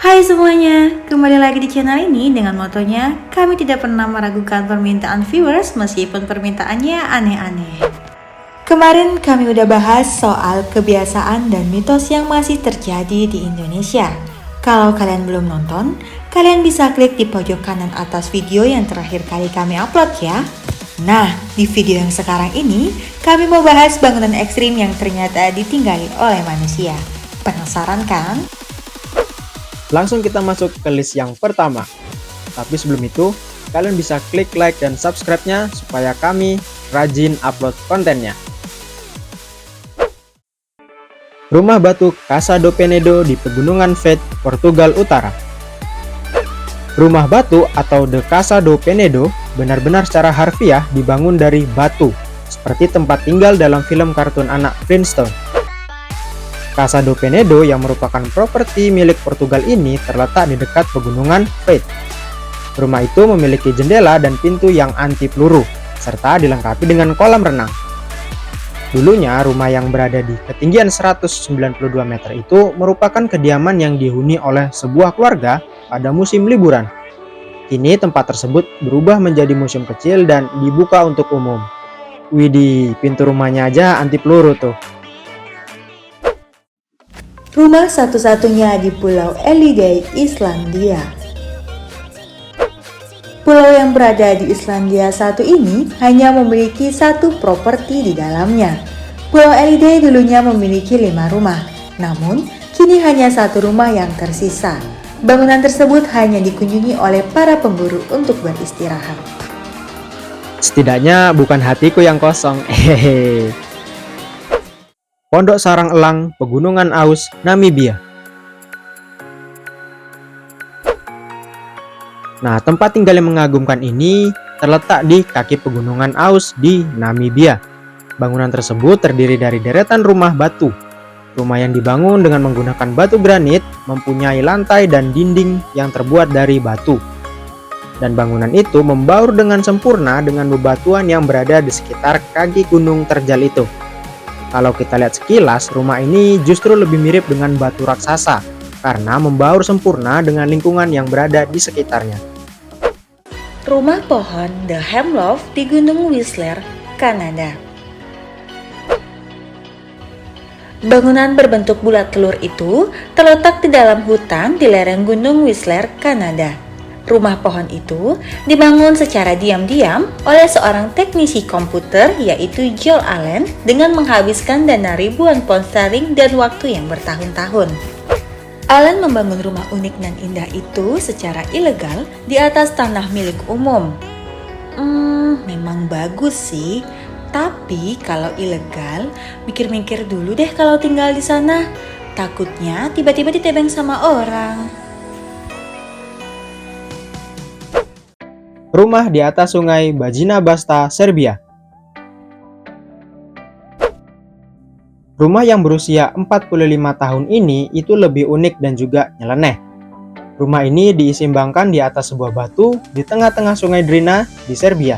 Hai semuanya, kembali lagi di channel ini dengan motonya kami tidak pernah meragukan permintaan viewers meskipun permintaannya aneh-aneh. Kemarin kami udah bahas soal kebiasaan dan mitos yang masih terjadi di Indonesia. Kalau kalian belum nonton, kalian bisa klik di pojok kanan atas video yang terakhir kali kami upload ya. Nah, di video yang sekarang ini kami mau bahas bangunan ekstrim yang ternyata ditinggali oleh manusia. Penasaran kan? Langsung kita masuk ke list yang pertama. Tapi sebelum itu, kalian bisa klik like dan subscribe-nya supaya kami rajin upload kontennya. Rumah batu Casa do Penedo di Pegunungan Feit, Portugal Utara. Rumah batu atau The Casa do Penedo benar-benar secara harfiah dibangun dari batu, seperti tempat tinggal dalam film kartun anak Flintstone. Casa do Penedo yang merupakan properti milik Portugal ini terletak di dekat Pegunungan Feit. Rumah itu memiliki jendela dan pintu yang anti peluru, serta dilengkapi dengan kolam renang. Dulunya, rumah yang berada di ketinggian 192 meter itu merupakan kediaman yang dihuni oleh sebuah keluarga pada musim liburan. Kini tempat tersebut berubah menjadi museum kecil dan dibuka untuk umum. Widih, pintu rumahnya aja anti peluru tuh. Rumah satu-satunya di Pulau Elliday, Islandia. Pulau yang berada di Islandia satu ini hanya memiliki satu properti di dalamnya. Pulau Elliday dulunya memiliki 5 rumah, namun kini hanya satu rumah yang tersisa. Bangunan tersebut hanya dikunjungi oleh para pemburu untuk beristirahat. Setidaknya bukan hatiku yang kosong. Hehehe. Pondok Sarang Elang, Pegunungan Aus, Namibia. Nah, tempat tinggal yang mengagumkan ini terletak di kaki Pegunungan Aus di Namibia. Bangunan tersebut terdiri dari deretan rumah batu. Rumah yang dibangun dengan menggunakan batu granit, mempunyai lantai dan dinding yang terbuat dari batu. Dan bangunan itu membaur dengan sempurna dengan bebatuan yang berada di sekitar kaki gunung terjal itu. Kalau kita lihat sekilas, rumah ini justru lebih mirip dengan batu raksasa karena membaur sempurna dengan lingkungan yang berada di sekitarnya. Rumah pohon The Hemlock di Gunung Whistler, Kanada. Bangunan berbentuk bulat telur itu terletak di dalam hutan di lereng Gunung Whistler, Kanada. Rumah pohon itu dibangun secara diam-diam oleh seorang teknisi komputer yaitu Joel Allen dengan menghabiskan dana ribuan pound sterling dan waktu yang bertahun-tahun. Allen membangun rumah unik dan indah itu secara ilegal di atas tanah milik umum. Memang bagus sih, tapi kalau ilegal, mikir-mikir dulu deh kalau tinggal di sana. Takutnya tiba-tiba ditebeng sama orang. Rumah di atas sungai Bajina Basta, Serbia. Rumah yang berusia 45 tahun ini itu lebih unik dan juga nyeleneh. Rumah ini diseimbangkan di atas sebuah batu di tengah-tengah sungai Drina di Serbia.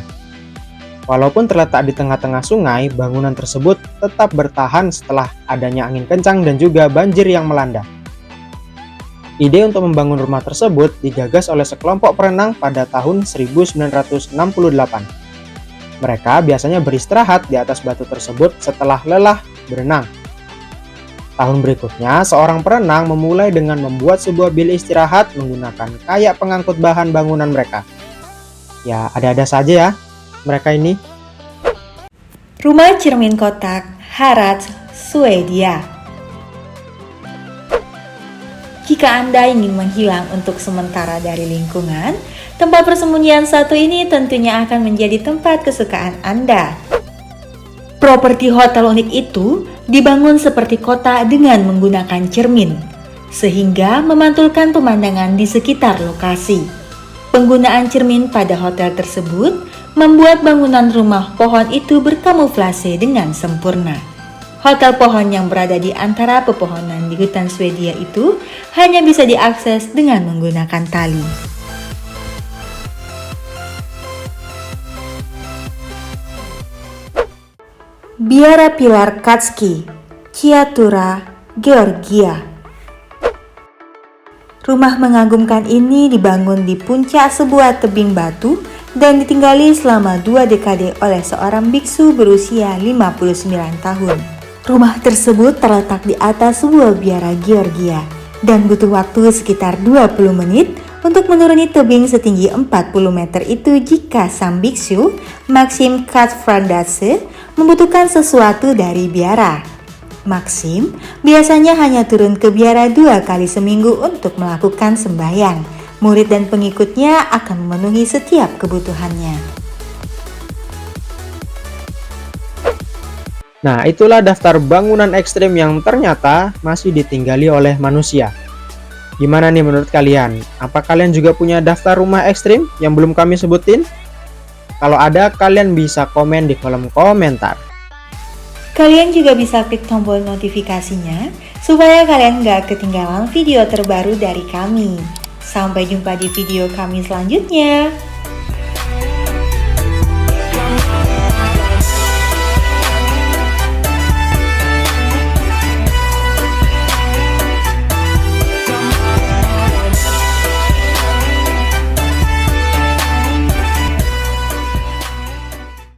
Walaupun terletak di tengah-tengah sungai, bangunan tersebut tetap bertahan setelah adanya angin kencang dan juga banjir yang melanda. Ide untuk membangun rumah tersebut digagas oleh sekelompok perenang pada tahun 1968. Mereka biasanya beristirahat di atas batu tersebut setelah lelah berenang. Tahun berikutnya, seorang perenang memulai dengan membuat sebuah bilik istirahat menggunakan kayak pengangkut bahan bangunan mereka. Ya, ada-ada saja ya mereka ini. Rumah cermin kotak, Harald, Swedia. Jika Anda ingin menghilang untuk sementara dari lingkungan, tempat persembunyian satu ini tentunya akan menjadi tempat kesukaan Anda. Properti hotel unik itu dibangun seperti kota dengan menggunakan cermin, sehingga memantulkan pemandangan di sekitar lokasi. Penggunaan cermin pada hotel tersebut membuat bangunan rumah pohon itu berkamuflase dengan sempurna. Hotel pohon yang berada di antara pepohonan di hutan Swedia itu hanya bisa diakses dengan menggunakan tali. Biara Pilar Katski, Chiatura, Georgia. Rumah mengagumkan ini dibangun di puncak sebuah tebing batu dan ditinggali selama 2 dekade oleh seorang biksu berusia 59 tahun. Rumah tersebut terletak di atas sebuah biara Georgia dan butuh waktu sekitar 20 menit untuk menuruni tebing setinggi 40 meter itu jika sang biksu, Maxim Katvradase, membutuhkan sesuatu dari biara. Maxim biasanya hanya turun ke biara 2 kali seminggu untuk melakukan sembahyang. Murid dan pengikutnya akan memenuhi setiap kebutuhannya. Nah, itulah daftar bangunan ekstrem yang ternyata masih ditinggali oleh manusia. Gimana nih menurut kalian? Apa kalian juga punya daftar rumah ekstrim yang belum kami sebutin? Kalau ada, kalian bisa komen di kolom komentar. Kalian juga bisa klik tombol notifikasinya supaya kalian gak ketinggalan video terbaru dari kami. Sampai jumpa di video kami selanjutnya.